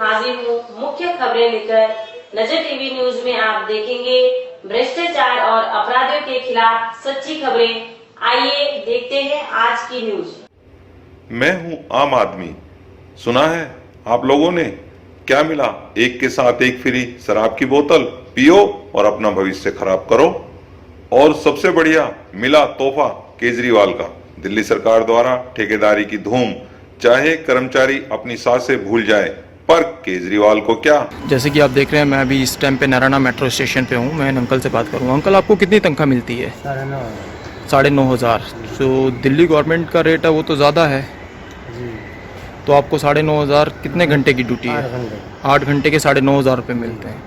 हाजिर हूँ मुख्य खबरें लेकर। नजर टीवी न्यूज में आप देखेंगे भ्रष्टाचार और अपराधियों के खिलाफ सच्ची खबरें। आइए देखते हैं आज की न्यूज। मैं हूं आम आदमी। सुना है आप लोगों ने? क्या मिला? एक के साथ एक फ्री शराब की बोतल पियो और अपना भविष्य खराब करो। और सबसे बढ़िया मिला तोहफा केजरीवाल का। दिल्ली सरकार द्वारा ठेकेदारी की धूम, चाहे कर्मचारी अपनी सांसें भूल जाए, पर केजरीवाल को क्या। जैसे कि आप देख रहे हैं, मैं अभी इस टाइम पे नारायणा मेट्रो स्टेशन पे हूँ। मैं अंकल से बात करूँगा। अंकल, आपको कितनी तनख्वाह मिलती है? 9,500। तो दिल्ली गवर्नमेंट का रेट है वो तो ज़्यादा है जी। तो आपको 9,500 कितने घंटे की ड्यूटी है? 8 घंटे के 9,500 रुपये मिलते हैं।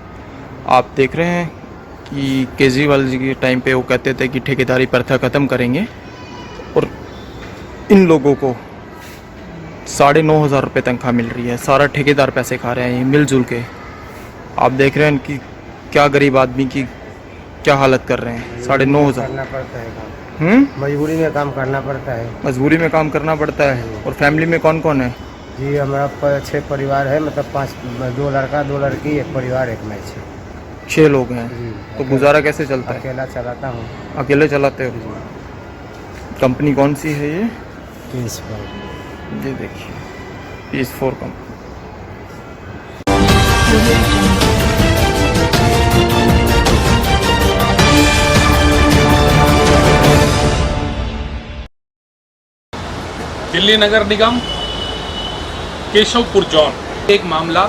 आप देख रहे हैं कि केजरीवाल जी के टाइम पे वो कहते थे कि ठेकेदारी प्रथा ख़त्म करेंगे और इन लोगों को 9,500 रुपये तनख्वाह मिल रही है। सारा ठेकेदार पैसे खा रहे हैं ये मिलजुल के। आप देख रहे हैं कि क्या गरीब आदमी की क्या हालत कर रहे हैं। 9,500 करना पड़ता है काम। मजबूरी में काम करना पड़ता है। मजबूरी में काम करना पड़ता है। और फैमिली में कौन कौन है? जी, हमारा 6 परिवार है, मतलब 2 लड़का 2 लड़की, एक परिवार, एक मैं 6 लोग हैं। जी। तो गुजारा कैसे चलता है? अकेला चलाता हूँ। अकेले चलाते हो? कंपनी कौन सी है ये? ये देखिए, PS4 कंपनी। दिल्ली नगर निगम केशवपुर जोन, एक मामला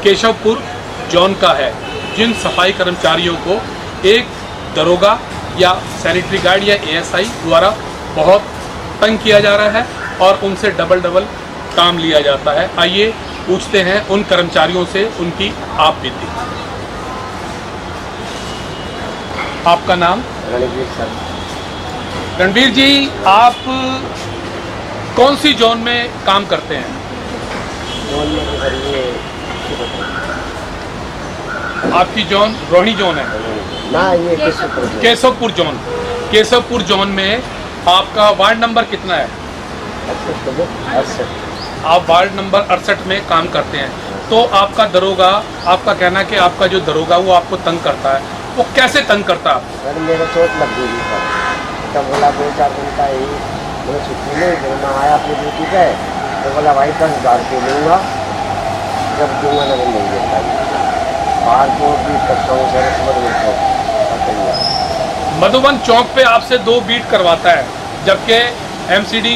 केशवपुर जोन का है, जिन सफाई कर्मचारियों को एक दरोगा या सैनिटरी गार्ड या ASI द्वारा बहुत तंग किया जा रहा है और उनसे डबल काम लिया जाता है। आइए पूछते हैं उन कर्मचारियों से उनकी आप बीती। आपका नाम? रणवीर सर। रणवीर जी, आप कौन सी जोन में काम करते हैं? जोन में तो सर ये आपकी जोन रोहिणी जोन है ना, ये केशवपुर। केशवपुर जोन। केशवपुर जोन में आपका वार्ड नंबर कितना है? 68। आप वार्ड नंबर 68 में काम करते हैं। तो आपका दरोगा, आपका कहना है कि आपका जो दरोगा वो आपको तंग करता है, वो कैसे तंग करता है? सर मेरा चोट लग गई थी सर, तब बोला 2-4 दिन का ही मुझे छुट्टी नहीं। फिर मैं आया अपनी ड्यूटी पे, तो बोला भाई 10,000 रुपये लूँगा, जब दूँगा ना नहीं देता। बाहर को भी करता हूँ सर, मधुबन चौक पे आपसे 2 बीट करवाता है, जबकि MCD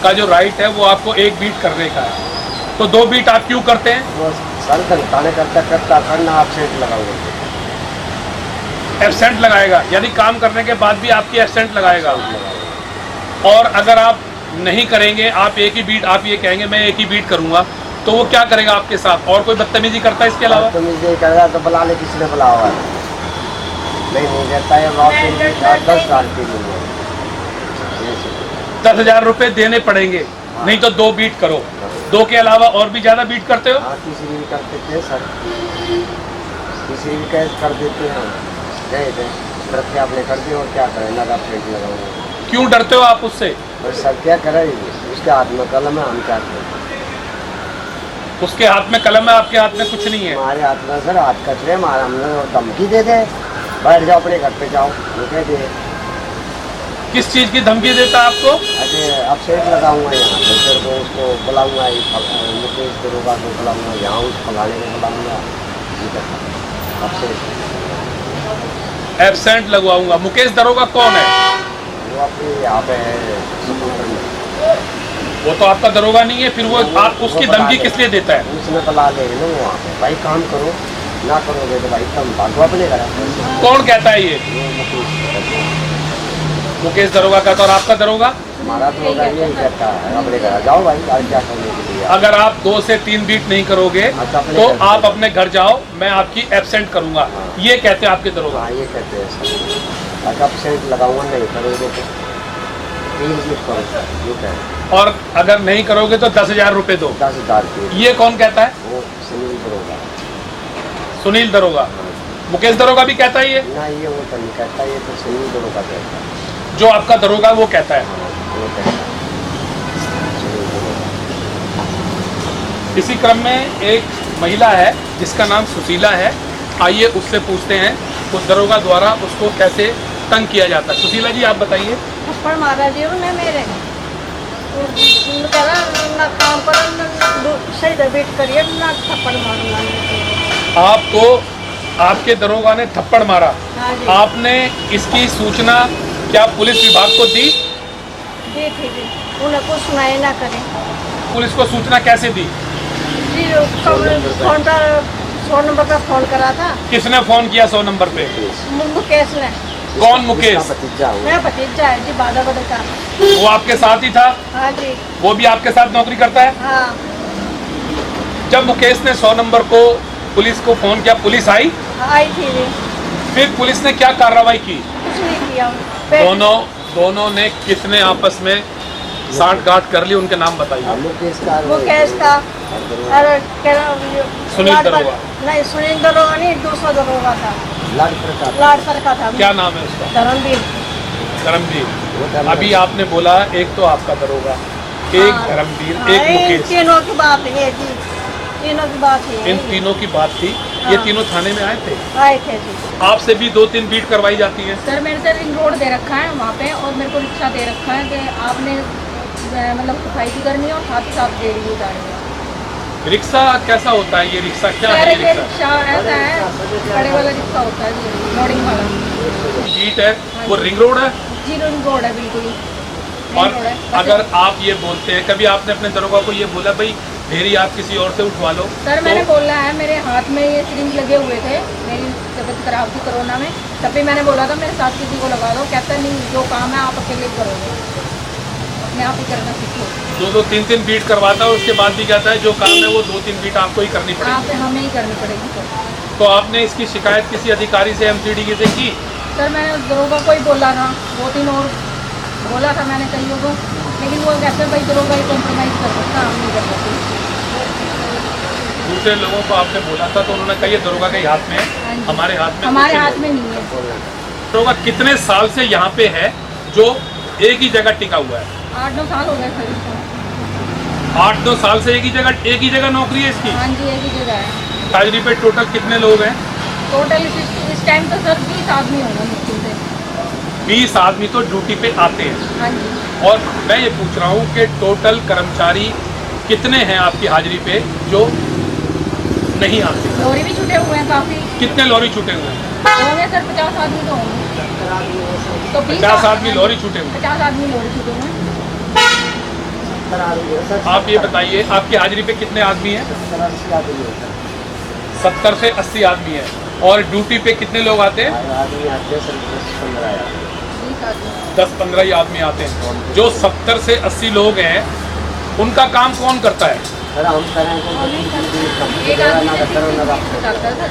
का जो राइट है वो आपको 1 बीट करने का है। तो 2 बीट आप क्यों करते हैं? वो सर धमकाने करता करना आप सेट लगाओगे। एब्सेंट लगाएगा, यानी काम करने के बाद भी आपकी एब्सेंट लगाएगा। और अगर आप नहीं करेंगे, आप एक ही बीट, आप ये कहेंगे मैं एक ही बीट करूंगा, तो वो क्या करेगा आपके साथ? और कोई बदतमीजी करता है इसके अलावा? बदतमीजी करेगा तो बुला ले, किसी ने बुलाया हुआ है। नहीं देता है, 10,000 रुपये लूँगा। 10,000 रुपये देने पड़ेंगे। नहीं तो 2 बीट करो। 2 के अलावा और भी ज़्यादा बीट करते हो? हाँ, तीसरी भी कर देते हैं सर, तीसरी भी कैसे कर देते हैं। गए थे डरते आपने कर दिया, और क्या करें, लगा पेट लगाऊंगा। क्यों डरते हो आप उससे? और सर क्या करें, उसके हाथ में कलम है, हम क्या करें। उसके हाथ में कलम है, आपके हाथ में कुछ नहीं है। हमारे हाथ में सर हाथ कचरे, हमारा हमने धमकी दे दे, बैठ जाओ अपने घर पे जाओ, वो कह दे। किस चीज़ की धमकी देता है आपको? अरे अब सेट लगाऊंगा यहाँ पे, फिर को उसको बुलाऊंगा, मुकेश दरोगा को बुलाऊंगा, यहाँ उस फलाने को बुलाऊंगा। अब सेट एब्सेंट लगवाऊंगा। मुकेश दरोगा कौन है? वो अपने यहाँ पे है समुद्र में। वो तो आपका दरोगा नहीं है, फिर वो आप उसकी धमकी किस लिए देता है? उसने बुला ले ना वहाँ पे, भाई काम करो, ना करोगे तो भाई तुम भागो अपने घर। कौन कहता है ये? मुकेश दरोगा कहता है। और आपका दरोगा? हमारा दरोगा यही कहता है, अपने घर जाओ भाई, आज क्या करने के लिए। अगर आप 2 से 3 बीट नहीं करोगे तो आप अपने घर जाओ, मैं आपकी एब्सेंट करूंगा। ये कहते हैं आपके दरोगा? हाँ, ये कहते हैं सर। अगर एब्सेंट लगाऊंगा, नहीं करोगे तो 3 बीट करो सर, ये कहते। और अगर नहीं करोगे तो 10,000 रुपये दो। 10,000 रुपये। ये कौन कहता है? वो सुनील दरोगा। सुनील दरोगा। मुकेश दरोगा भी कहता है ये? ना, ये वो तो नहीं कहता, ये तो सुनील दरोगा कहता है। जो आपका दरोगा वो कहता है। वो कहता है सुनील दरोगा। इसी क्रम में एक महिला है जिसका नाम सुशीला है। आइए उससे पूछते हैं उस दरोगा द्वारा उसको कैसे तंग किया जाता है। सुशीला जी आप बताइए। थप्पड़ मारा जी उन्होंने मेरे कह ना काम करो सही से वेट करिए ना थप्पड़ मारूंगा। आपको आपके दरोगा ने थप्पड़ मारा। हाँ जी। आपने इसकी सूचना क्या पुलिस विभाग को दी? जी थी जी, उन्हें कुछ सुनाई ना करें पुलिस को सूचना कैसे दी? जी। फोन पर 100 नंबर पर फोन करा था। किसने फोन किया 100 नंबर पे? मुकेश ने। कौन मुकेश? भतीजा हूँ। मेरा भतीजा है जी, बादा का। वो आपके साथ ही था? हाँ जी। वो भी आपके साथ नौकरी करता है? हाँ। जब मुकेश ने 100 नंबर को पुलिस को फोन किया, पुलिस आई? आई थी जी। फिर पुलिस ने क्या कार्रवाई की? कुछ नहीं किया। दोनों ने कितने आपस में साठ-गांठ कर ली, उनके नाम बताइए। मुकेश का और सुनील दरोगा। नहीं, सुनील दरोगा नहीं, दूसरा दरोगा था। लाडसर का था। क्या नाम है उसका? धर्मवीर। धर्मवीर। अभी आपने बोला एक तो आपका दरोगा, एक हाँ। धर्मवीर, हाँ, एक इन मुकेश। तीनों की बात है जी, तीनों की बात है। इन तीनों की बात थी। ये हाँ। तीनों थाने में आए थे? आए थे जी। आपसे भी 2-3 बीट करवाई जाती है? सर मेरे से रिंग रोड दे रखा है वहाँ पे, और मेरे को रिक्शा दे रखा है कि आपने मतलब सफाई भी करनी है और साथ ही साथ दे रही है। रिक्शा कैसा होता है? ये रिक्शा क्या सर है? ये ये रिक्शा रिक्शा ऐसा है, बड़े वाला रिक्शा होता है जी, लोडिंग वाला। बीट है वो रिंग रोड है? जी रिंग रोड है, बिल्कुल और रोड है। अगर आप ये बोलते हैं, कभी आपने अपने दरोगा को ये बोला भाई ढेरी आप किसी और से उठवा लो? सर मैंने बोला है, मेरे हाथ में ये सिरिंज लगे हुए थे, मेरी तबीयत खराब थी कोरोना में, तब भी मैंने बोला था मेरे साथ किसी को लगा दो। कहता नहीं, जो काम है आप अकेले करोगे, अपने आप ही करना सीखो। 2-2, 3-3 बीट करवाता है, उसके बाद भी कहता है जो काम है वो 2-3 बीट आपको ही करनी आप पड़ेगी। हमें ही करनी पड़ेगी सर। तो आपने इसकी शिकायत किसी अधिकारी से, MCD से की? सर मैंने दरोगा को ही बोला था, 2-3 और बोला था मैंने कईयों को, लेकिन वो कहते भाई दरोगा ही कॉम्प्रोमाइज़ कर सकता, हम नहीं कर सकते। दूसरे लोगों को आपने बोला था तो उन्होंने कहा ये दरोगा के हाथ में है, हाँ जी। हमारे हाथ में हमारे कुछ हाथ नहीं। में नहीं है। दरोगा कितने साल से यहाँ पे है जो एक ही जगह टिका हुआ है? 8-9 साल हो गए सर इसको। 8-9 साल से एक ही जगह नौकरी है इसकी? हाँ जी, एक ही जगह है। हाजिरी पे टोटल कितने लोग हैं? टोटल इस टाइम तो सर 20 आदमी होंगे मुश्किल से। 20 आदमी तो ड्यूटी पे आते हैं। हाँ जी। और मैं ये पूछ रहा हूँ कि टोटल कर्मचारी कितने हैं आपकी हाजिरी पे जो नहीं आते? लॉरी भी छूटे हुए हैं काफ़ी। कितने लॉरी छूटे हुए हैं? होंगे सर 50 आदमी तो होंगे। तो 50 आदमी लॉरी छूटे हुए हैं। 50 आदमी लॉरी छूटे हुए हैं। आप ये बताइए आपकी हाजिरी पे कितने आदमी हैं? 70 से 80 आदमी है। और ड्यूटी पे कितने लोग आते हैं? 10-15 ही आदमी आते हैं। जो 70 से 80 लोग हैं उनका काम कौन करता है? एक आदमी से 30 चलता है सर।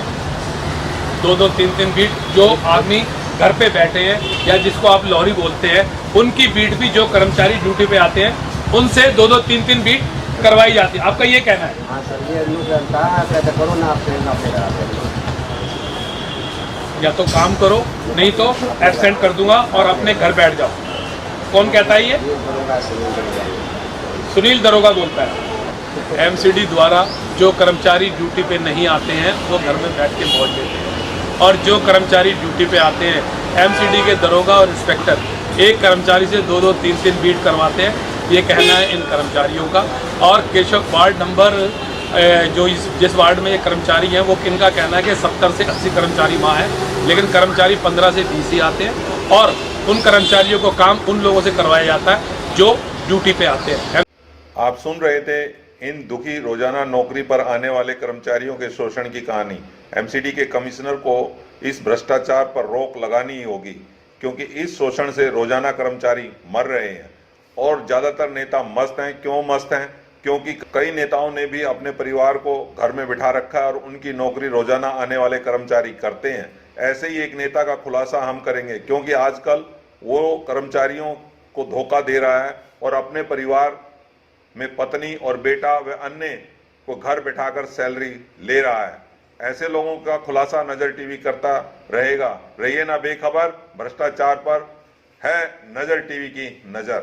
2-2, 3-3 बीट जो आदमी घर पे बैठे हैं या जिसको आप लॉरी बोलते हैं, उनकी बीट भी जो कर्मचारी ड्यूटी पे आते हैं उनसे 2-2, 3-3 बीट करवाई जाती है। आपका ये कहना है? हाँ सर, ये करता है, करो ना या तो काम करो, नहीं तो एब्सेंट कर दूंगा और अपने घर बैठ जाओ। कौन कहता है ये? सुनील दरोगा बोलता है। MCD द्वारा जो कर्मचारी ड्यूटी पे नहीं आते हैं वो घर में बैठ के मौज लेते हैं, और जो कर्मचारी ड्यूटी पे आते हैं MCD के दरोगा और इंस्पेक्टर एक कर्मचारी से 2-2, 3-3 बीट करवाते हैं। ये कहना है इन कर्मचारियों का। और केशव वार्ड नंबर जो जिस वार्ड में ये कर्मचारी हैं वो किनका कहना है कि 70 से 80 कर्मचारी वहाँ हैं, लेकिन कर्मचारी 15 से 20 ही आते हैं, और उन कर्मचारियों को काम उन लोगों से करवाया जाता है जो ड्यूटी पे आते हैं। आप सुन रहे थे इन दुखी रोजाना नौकरी पर आने वाले कर्मचारियों के शोषण की कहानी। MCD के कमिश्नर को इस भ्रष्टाचार पर रोक लगानी ही होगी, क्योंकि इस शोषण से रोजाना कर्मचारी मर रहे हैं और ज्यादातर नेता मस्त हैं। क्यों मस्त हैं? क्योंकि कई नेताओं ने भी अपने परिवार को घर में बिठा रखा है और उनकी नौकरी रोजाना आने वाले कर्मचारी करते हैं। ऐसे ही एक नेता का खुलासा हम करेंगे, क्योंकि आजकल वो कर्मचारियों को धोखा दे रहा है और अपने परिवार में पत्नी और बेटा व अन्य को घर बिठाकर सैलरी ले रहा है। ऐसे लोगों का खुलासा नजर टीवी करता रहेगा। रहिए ना बेखबर, भ्रष्टाचार पर है नजर टीवी की नजर।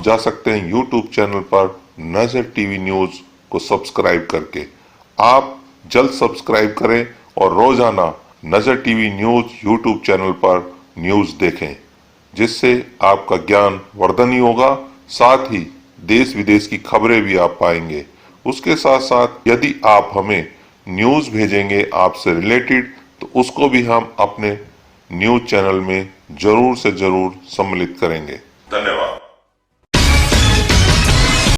जा सकते हैं YouTube चैनल पर नजर टीवी न्यूज को सब्सक्राइब करके। आप जल्द सब्सक्राइब करें और रोजाना नजर टीवी न्यूज यूट्यूब चैनल पर न्यूज देखें, जिससे आपका ज्ञान वर्धन ही होगा, साथ ही देश विदेश की खबरें भी आप पाएंगे। उसके साथ साथ यदि आप हमें न्यूज भेजेंगे आपसे रिलेटेड, तो उसको भी हम अपने न्यूज चैनल में जरूर से जरूर सम्मिलित करेंगे। धन्यवाद।